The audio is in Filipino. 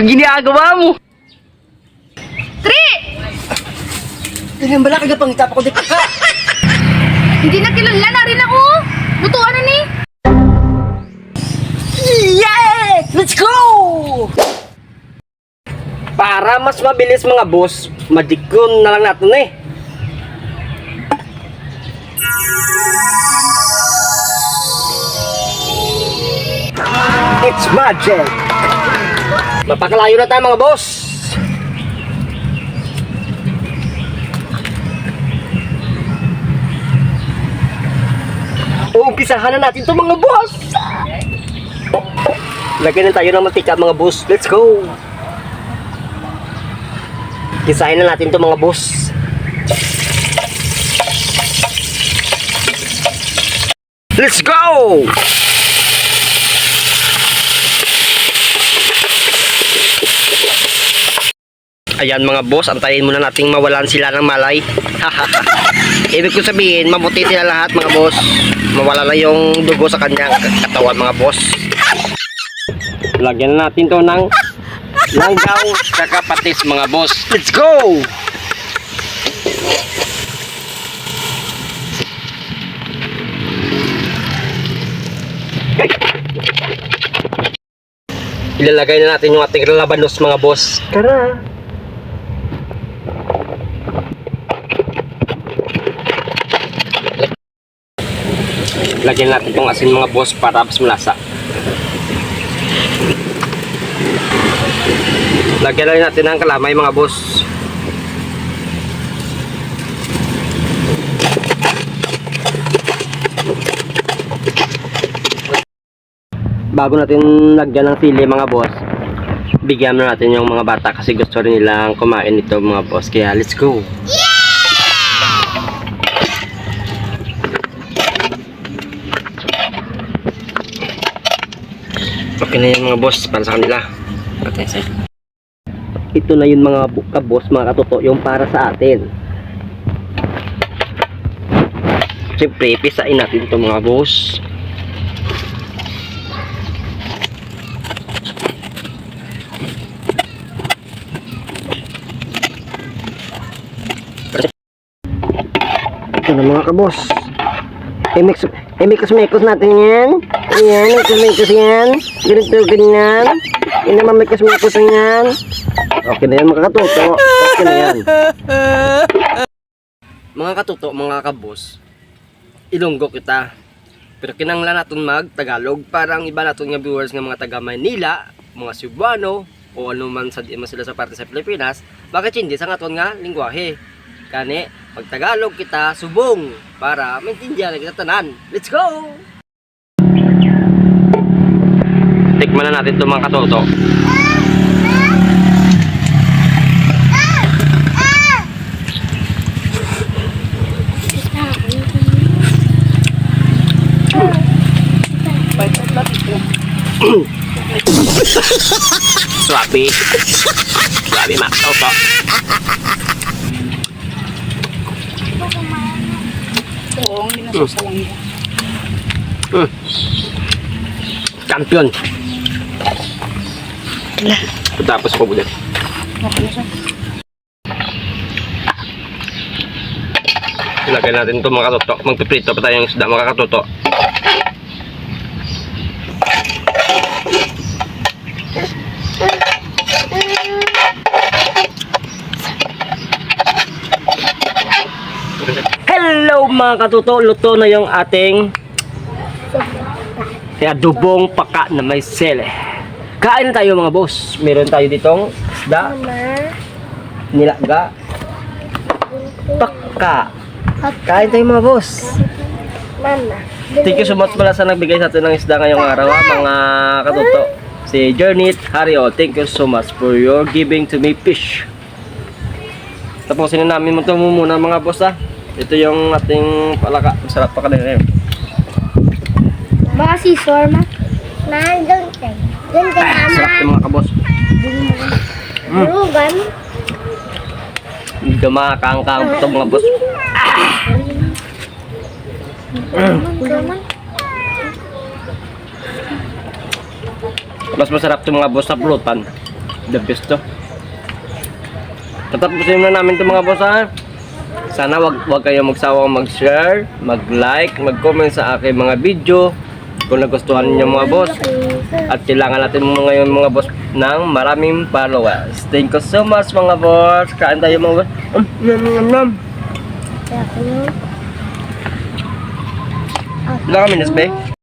Anong ginagawa mo? Tri! Ganyan bala kagapangitap ako di ka. Hindi na kilala na rin ako. Lutuan na ni. Yes! Let's go! Para mas mabilis mga boss, madikon na lang natin eh. It's magic! Mapakalayo na tayo mga boss! Umpisahan na natin ito mga boss! Lagyan na tayo ng mantika mga boss. Let's go! Gisahin na natin ito mga boss. Let's go! Ayan mga boss, antayin muna nating mawalan sila ng malay. Ibig ko sabihin, mabuti sila lahat mga boss. Mawala na yung dugo sa kanyang katawan mga boss. Lagyan na natin to ng langgaw sa kapatis mga boss. Let's go! Ilalagay na natin yung ating labanos mga boss. Tara! Lagyan natin itong asin mga boss para mas malasa. Lagyan na natin ng kalamay mga boss. Bago natin lagyan ng sili mga boss, bigyan na natin yung mga bata kasi gusto rin nilang kumain ito mga boss. Kaya let's go! Okay na yan mga boss para sa kanila. Ito na yun mga boss, mga katoto, yung para sa atin. Siyempre, pisain natin ito mga boss. Ito na mga kabos. Imikos-mikos natin yan. Ayan, imikos-mikos yan. Ganito, ganyan. Yan naman mikos-mikos yan. Okay na yan mga katuto. Okay na yan. Mga katuto, mga kabos, Ilonggo kita. Pero kinanglan natin mag-Tagalog. Parang iba natin nga viewers ng mga taga Maynila, mga Cebuano, o ano man sila sa parte sa Pilipinas. Bakit hindi sa aton nga lingwahe? Kani, pag Tagalog kita, subong para maintindihan na kita tanan. Let's go! Tikman na natin ito mga katoto. Swabe. Swabe mga katoto. Oo, hindi na sasalang yan. Champion. Tapos ko ulit. Ilagay natin ito mga katoto. Magpiprito pa tayong isda mga katoto. Hello mga katuto, luto na yung ating adobong paka na may sele. Kain tayo mga boss. Meron tayo ditong isda, nilaga, paka. Kain tayo mga boss. Thank you so much pala sa nagbigay sa atin ng isda ngayong araw mga katuto. Si Jernit Hario, thank you so much for your giving to me fish. Tapusin na namin ito muna mga boss ha. Ito yung ating palaka. Masarap pa kanina yun. Baka sisor ma. Doon tayo. Doon tayo naman. Sarap yung mga kabos. Burugan. Hindi ka makakangkang ito mga boss. Mas masarap yung mga boss sa pulutan. The best to. Tatapusin na namin ito mga boss ha. Sana wag kayong magsawang mag-share, mag-like, mag-comment sa aking mga video kung nagustuhan niyo mga boss. At kailangan natin ngayon mga boss ng maraming followers. Thank you so much mga boss. Kain tayo mga boss. Nom. Kaya ko yun. Ilang minutes ba?